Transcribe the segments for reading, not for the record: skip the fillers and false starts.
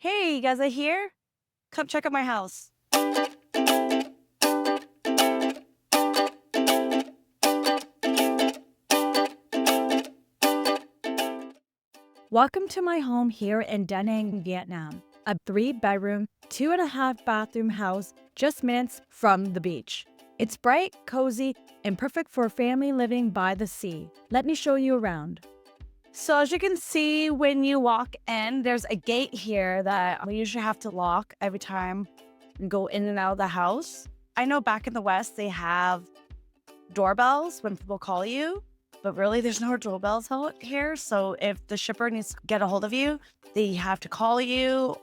Hey, you guys are here? Come check out my house. Welcome to my home here in Da Nang, Vietnam. A 3-bedroom, 2.5-bathroom house just minutes from the beach. It's bright, cozy, and perfect for family living by the sea. Let me show you around. So as you can see, when you walk in, there's a gate here that we usually have to lock every time we go in and out of the house. I know back in the West, they have doorbells when people call you, but really there's no doorbells out here. So if the shipper needs to get a hold of you, they have to call you,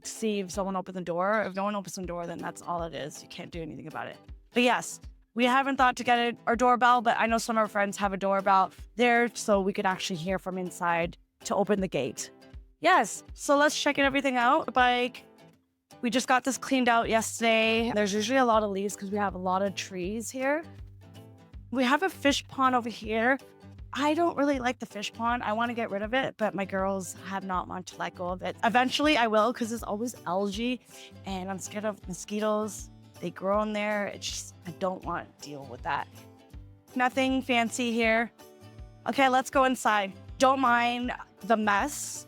see if someone opens the door. If no one opens the door, then that's all it is. You can't do anything about it. But yes, we haven't thought to get our doorbell, but I know some of our friends have a doorbell there, so we could actually hear from inside to open the gate. Yes, so let's check everything out. Like, we just got this cleaned out yesterday. There's usually a lot of leaves because we have a lot of trees here. We have a fish pond over here. I don't really like the fish pond. I want to get rid of it, but my girls have not wanted to let go of it. Eventually I will, because there's always algae and I'm scared of mosquitoes. They grow in there. It's just, I don't want to deal with that. Nothing fancy here. Okay, let's go inside. Don't mind the mess.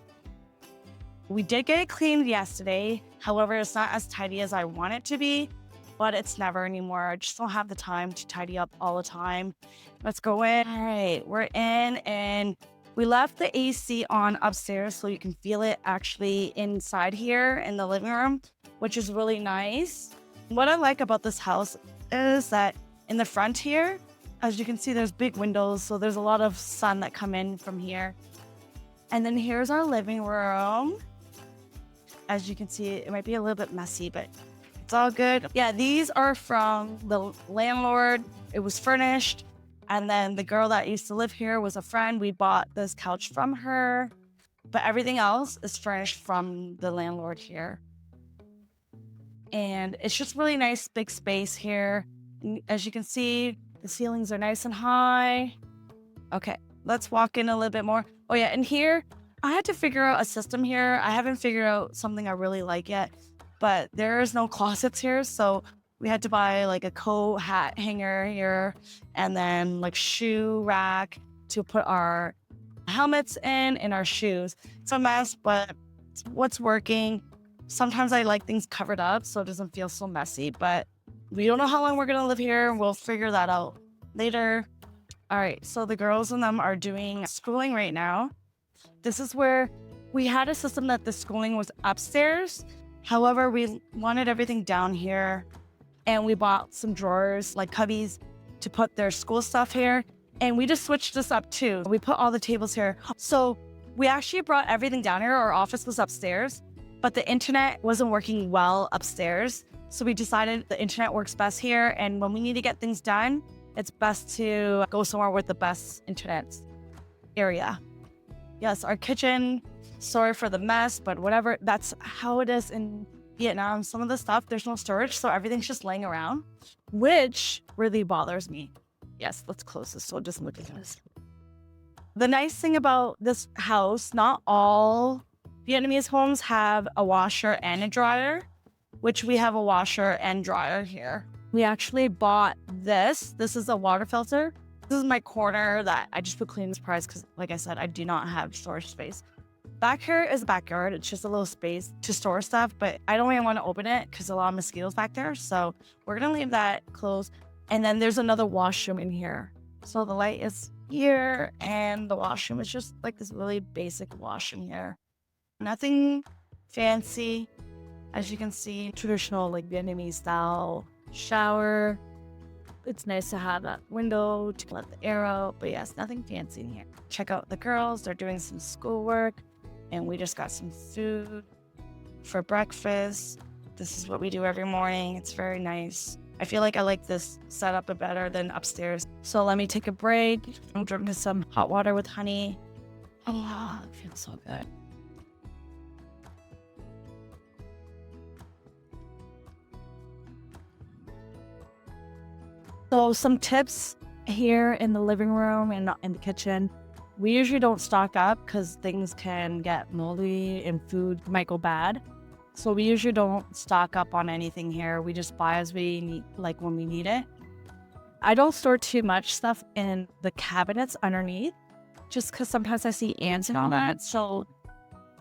We did get it cleaned yesterday. However, it's not as tidy as I want it to be, but it's never anymore. I just don't have the time to tidy up all the time. Let's go in. All right, we're in, and we left the AC on upstairs so you can feel it actually inside here in the living room, which is really nice. What I like about this house is that in the front here, as you can see, there's big windows, so there's a lot of sun that come in from here. And then here's our living room. As you can see, it might be a little bit messy, but it's all good. Yeah, these are from the landlord. It was furnished. And then the girl that used to live here was a friend. We bought this couch from her, but everything else is furnished from the landlord here. And it's just really nice, big space here. And as you can see, the ceilings are nice and high. Okay, let's walk in a little bit more. Oh yeah, and here, I had to figure out a system here. I haven't figured out something I really like yet, but there is no closets here. So we had to buy like a coat hat hanger here and then like shoe rack to put our helmets in and our shoes. It's a mess, but it's what's working. Sometimes I like things covered up so it doesn't feel so messy, but we don't know how long we're gonna live here. We'll figure that out later. All right, so the girls and them are doing schooling right now. This is where we had a system that the schooling was upstairs. However, we wanted everything down here, and we bought some drawers, like cubbies, to put their school stuff here. And we just switched this up too. We put all the tables here. So we actually brought everything down here. Our office was upstairs, but the internet wasn't working well upstairs. So we decided the internet works best here. And when we need to get things done, it's best to go somewhere with the best internet area. Yes, our kitchen, sorry for the mess, but whatever, that's how it is in Vietnam. Some of the stuff, there's no storage, so everything's just laying around, which really bothers me. Yes, let's close this, so just look at this. The nice thing about this house, not all Vietnamese homes have a washer and a dryer, which we have a washer and dryer here. We actually bought this. This is a water filter. This is my corner that I just put clean surprise because, like I said, I do not have storage space. Back here is the backyard. It's just a little space to store stuff, but I don't even want to open it because a lot of mosquitoes back there. So we're going to leave that closed. And then there's another washroom in here. So the light is here and the washroom is just like this really basic washroom here. Nothing fancy. As you can see, traditional like Vietnamese style shower. It's nice to have that window to let the air out, but yes, nothing fancy in here. Check out the girls. They're doing some schoolwork, and we just got some food for breakfast. This is what we do every morning. It's very nice. I feel like I like this setup better than upstairs. So let me take a break. I'm drinking some hot water with honey. Oh, it feels so good. So some tips here in the living room and in the kitchen. We usually don't stock up because things can get moldy and food might go bad. So we usually don't stock up on anything here. We just buy as we need, like when we need it. I don't store too much stuff in the cabinets underneath just because sometimes I see ants and all that. So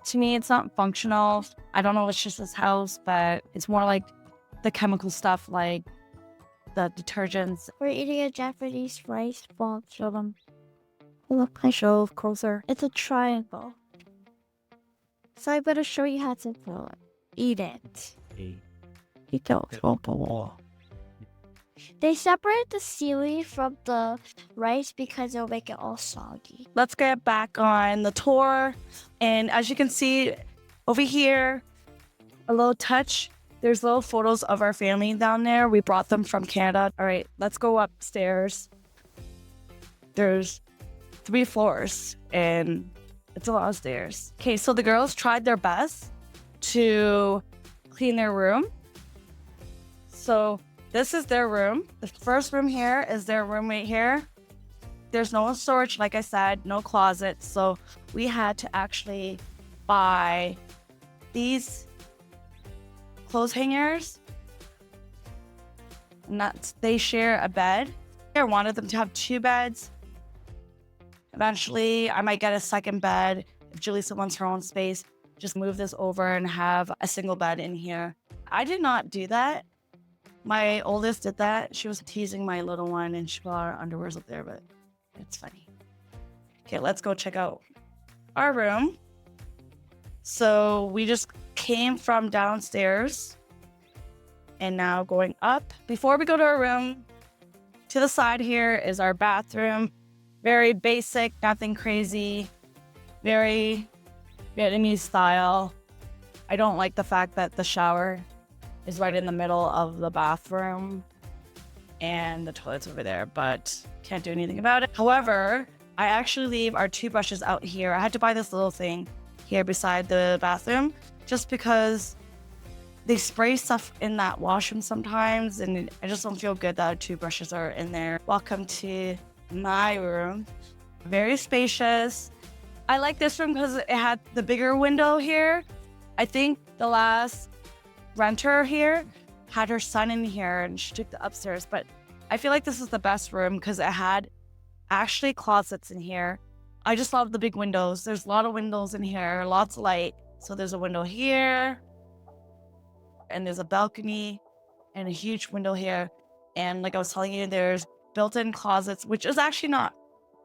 to me, it's not functional. I don't know if it's just this house, but it's more like the chemical stuff, like the detergents. We're eating a Japanese rice ball. Show them. Look, I Show closer. it's a triangle. So I better show you how to throw it. Eat it. Eat the They separate the seaweed from the rice because it'll make it all soggy. Let's get back on the tour. And as you can see over here, a little touch. There's little photos of our family down there. We brought them from Canada. All right, let's go upstairs. There's 3 floors and it's a lot of stairs. Okay, so the girls tried their best to clean their room. So this is their room. The first room here is their room right here. There's no storage, like I said, no closet. So we had to actually buy these clothes hangers. And they share a bed. I wanted them to have 2 beds. Eventually, I might get a second bed if Julissa wants her own space. Just move this over and have a single bed in here. I did not do that. My oldest did that. She was teasing my little one and she put our underwears up there, but it's funny. Okay, let's go check out our room. So we just came from downstairs and now going up. Before we go to our room, to the side here is our bathroom. Very basic, nothing crazy, very Vietnamese style. I don't like the fact that the shower is right in the middle of the bathroom and the toilet's over there, but can't do anything about it. However, I actually leave our toothbrushes out here. I had to buy this little thing here beside the bathroom just because they spray stuff in that washroom sometimes and I just don't feel good that our toothbrushes are in there. Welcome to my room. Very spacious. I like this room because it had the bigger window here. I think the last renter here had her son in here and she took the upstairs, but I feel like this is the best room because it had actually closets in here. I just love the big windows. There's a lot of windows in here, lots of light. So there's a window here and there's a balcony and a huge window here. And like I was telling you, there's built-in closets, which is actually not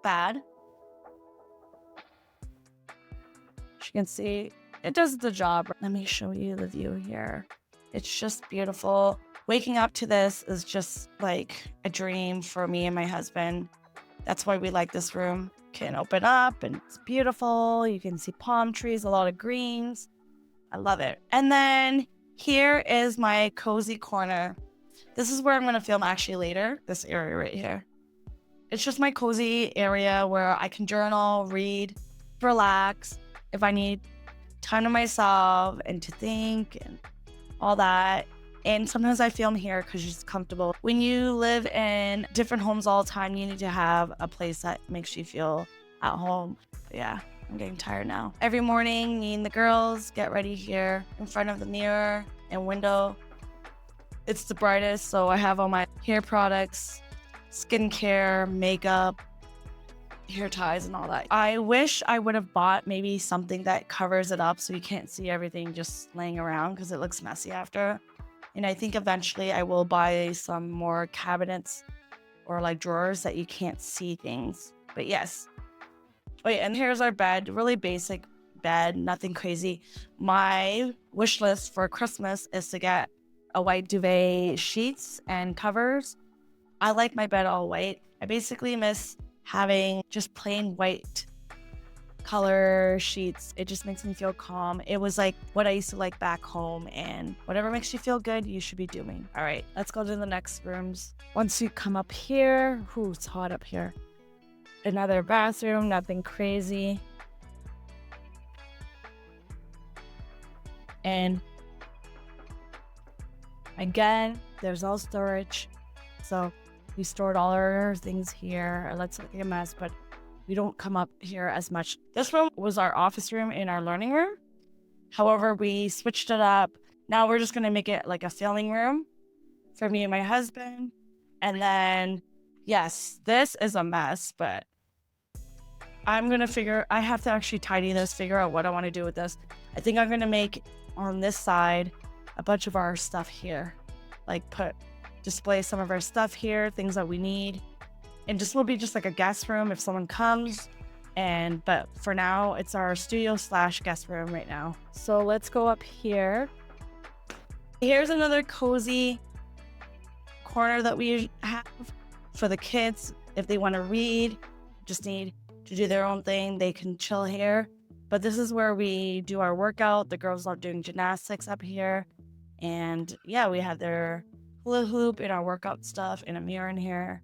bad. As you can see, it does the job. Let me show you the view here. It's just beautiful. Waking up to this is just like a dream for me and my husband. That's why we like this room. Can open up and it's beautiful. You can see palm trees, a lot of greens. I love it. And then here is my cozy corner. This is where I'm going to film actually later, this area right here. It's just my cozy area where I can journal, read, relax. If I need time to myself and to think and all that. And sometimes I film here because it's comfortable. When you live in different homes all the time, you need to have a place that makes you feel at home. But yeah, I'm getting tired now. Every morning, me and the girls get ready here in front of the mirror and window. It's the brightest, so I have all my hair products, skincare, makeup, hair ties and all that. I wish I would have bought maybe something that covers it up so you can't see everything just laying around because it looks messy after. And I think eventually I will buy some more cabinets or like drawers that you can't see things. But yes. Oh yeah, and here's our bed, really basic bed, nothing crazy. My wish list for Christmas is to get a white duvet sheets and covers. I like my bed all white. I basically miss having just plain white color sheets. It just makes me feel calm. It was like what I used to like back home, and whatever makes you feel good, you should be doing. All right, let's go to the next rooms. Once you come up here, it's hot up here. Another bathroom, nothing crazy. And again, there's all storage. So we stored all our things here. It looks like a mess, but we don't come up here as much. This room was our office room and our learning room. However, we switched it up. Now we're just going to make it like a sailing room for me and my husband. And then, yes, this is a mess, but I have to actually tidy this, figure out what I want to do with this. I think I'm going to make on this side a bunch of our stuff here, like display some of our stuff here, things that we need. And will be just like a guest room if someone comes. But for now, it's our studio / guest room right now. So let's go up here. Here's another cozy corner that we have for the kids. If they want to read, just need to do their own thing, they can chill here. But this is where we do our workout. The girls love doing gymnastics up here. And yeah, we have their hula hoop and our workout stuff and a mirror in here.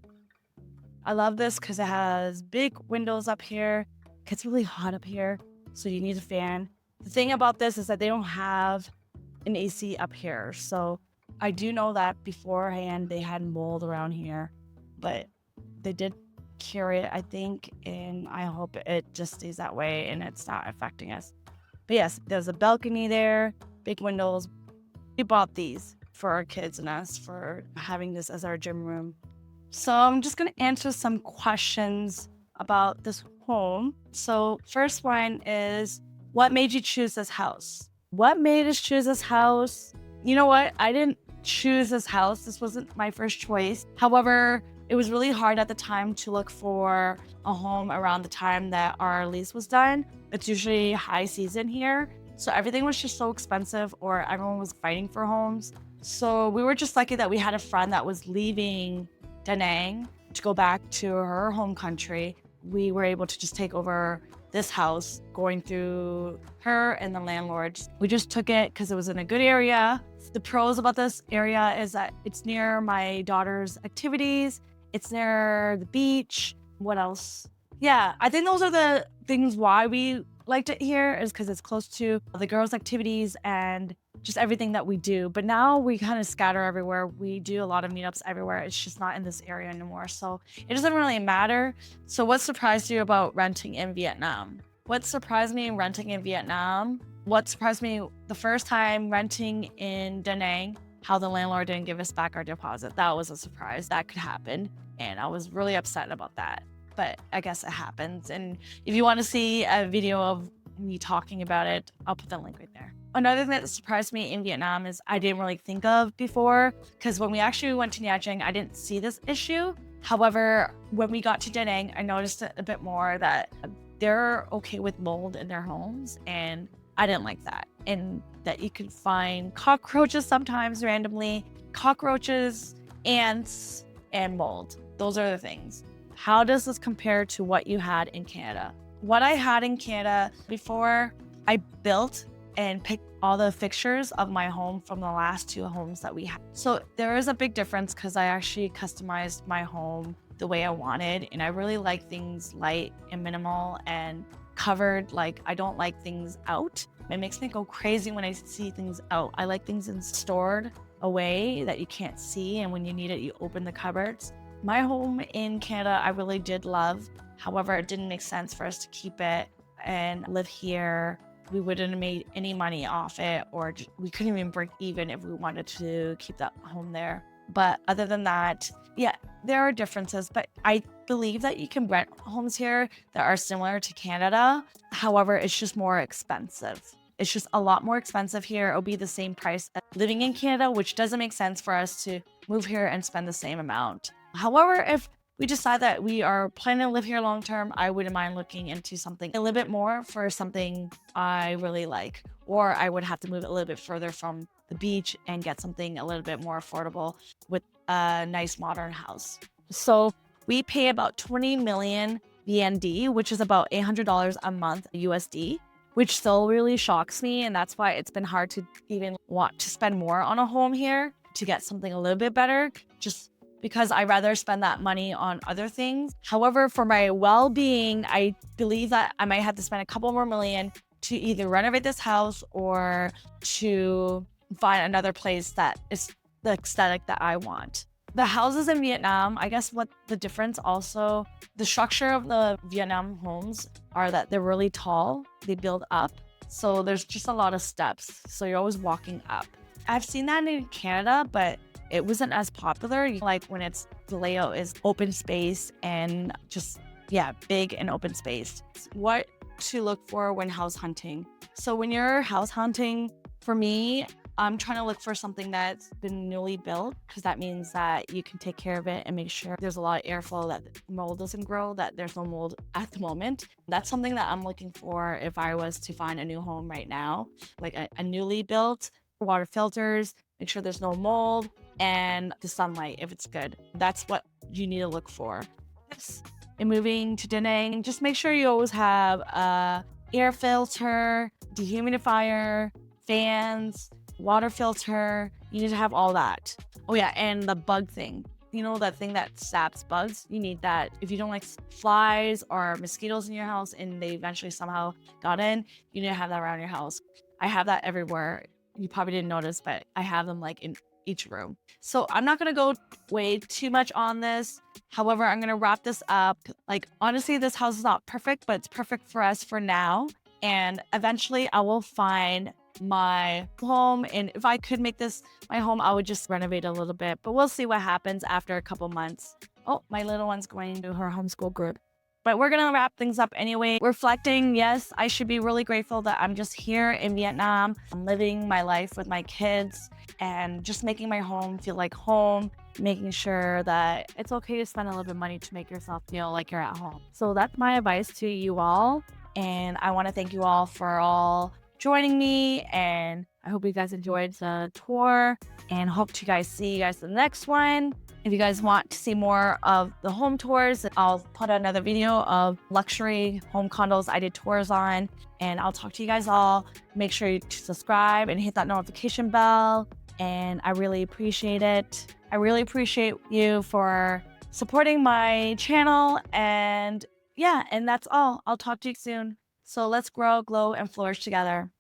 I love this because it has big windows up here. It gets really hot up here, so you need a fan. The thing about this is that they don't have an AC up here. So I do know that beforehand they had mold around here, but they did cure it, I think, and I hope it just stays that way and it's not affecting us. But yes, there's a balcony there, big windows. We bought these for our kids and us for having this as our gym room. So I'm just going to answer some questions about this home. So first one is, what made you choose this house? What made us choose this house? You know what? I didn't choose this house. This wasn't my first choice. However, it was really hard at the time to look for a home around the time that our lease was done. It's usually high season here. So everything was just so expensive, or everyone was fighting for homes. So we were just lucky that we had a friend that was leaving Da Nang to go back to her home country. We were able to just take over this house, going through her and the landlord. We just took it because it was in a good area. The pros about this area is that it's near my daughter's activities. It's near the beach. What else? Yeah, I think those are the things why we liked it here, is because it's close to the girls' activities and just everything that we do. But now we kind of scatter everywhere. We do a lot of meetups everywhere. It's just not in this area anymore. So it doesn't really matter. So what surprised you about renting in Vietnam? What surprised me in renting in Vietnam? What surprised me the first time renting in Da Nang, how the landlord didn't give us back our deposit. That was a surprise. That could happen. And I was really upset about that. But I guess it happens. And if you want to see a video of me talking about it, I'll put the link right there. Another thing that surprised me in Vietnam is I didn't really think of before, because when we actually went to Nha Trang, I didn't see this issue. However, when we got to Da Nang, I noticed it a bit more that they're okay with mold in their homes, and I didn't like that. And that you can find cockroaches sometimes randomly, cockroaches, ants, and mold. Those are the things. How does this compare to what you had in Canada? What I had in Canada before, I built and picked all the fixtures of my home from the last two homes that we had. So there is a big difference because I actually customized my home the way I wanted. And I really like things light and minimal and covered. Like, I don't like things out. It makes me go crazy when I see things out. I like things stored away that you can't see. And when you need it, you open the cupboards. My home in Canada, I really did love. However, it didn't make sense for us to keep it and live here. We wouldn't have made any money off it, or we couldn't even break even if we wanted to keep that home there. But other than that, yeah, there are differences, but I believe that you can rent homes here that are similar to Canada. However, it's just more expensive. It's just a lot more expensive here. It'll be the same price as living in Canada, which doesn't make sense for us to move here and spend the same amount. However, if we decide that we are planning to live here long term, I wouldn't mind looking into something a little bit more for something I really like. Or I would have to move a little bit further from the beach and get something a little bit more affordable with a nice modern house. So we pay about 20 million VND, which is about $800 a month USD, which still really shocks me. And that's why it's been hard to even want to spend more on a home here to get something a little bit better, just because I'd rather spend that money on other things. However, for my well-being, I believe that I might have to spend a couple more million to either renovate this house or to find another place that is the aesthetic that I want. The houses in Vietnam, I guess what the difference also, the structure of the Vietnam homes are that they're really tall, they build up. So there's just a lot of steps. So you're always walking up. I've seen that in Canada, but it wasn't as popular. Like when it's the layout is open space and just, yeah, big and open space. What to look for when house hunting. So when you're house hunting, for me, I'm trying to look for something that's been newly built because that means that you can take care of it and make sure there's a lot of airflow, that mold doesn't grow, that there's no mold at the moment. That's something that I'm looking for if I was to find a new home right now, like a newly built, water filters, make sure there's no mold, and the sunlight if it's good. That's what you need to look for. Yes. And moving to Da Nang, just make sure you always have a air filter, dehumidifier, fans, water filter. You need to have all that. Oh yeah, and the bug thing. You know, that thing that saps bugs? You need that. If you don't like flies or mosquitoes in your house and they eventually somehow got in, you need to have that around your house. I have that everywhere. You probably didn't notice, but I have them like in each room. So I'm not gonna go way too much on this. However, I'm gonna wrap this up. Like, honestly, this house is not perfect, but it's perfect for us for now. And eventually I will find my home, and if I could make this my home, I would just renovate a little bit, but we'll see what happens after a couple months. Oh, my little one's going to her homeschool group. But we're gonna wrap things up anyway. Reflecting, yes, I should be really grateful that I'm just here in Vietnam. I'm living my life with my kids and just making my home feel like home, making sure that it's okay to spend a little bit of money to make yourself feel like you're at home. So that's my advice to you all. And I want to thank you all for all joining me, and I hope you guys enjoyed the tour, and hope to see you guys in the next one. If you guys want to see more of the home tours, I'll put out another video of luxury home condos I did tours on, and I'll talk to you guys all. Make sure you subscribe and hit that notification bell, and I really appreciate it. I really appreciate you for supporting my channel, and yeah, and that's all. I'll talk to you soon. So let's grow, glow, and flourish together.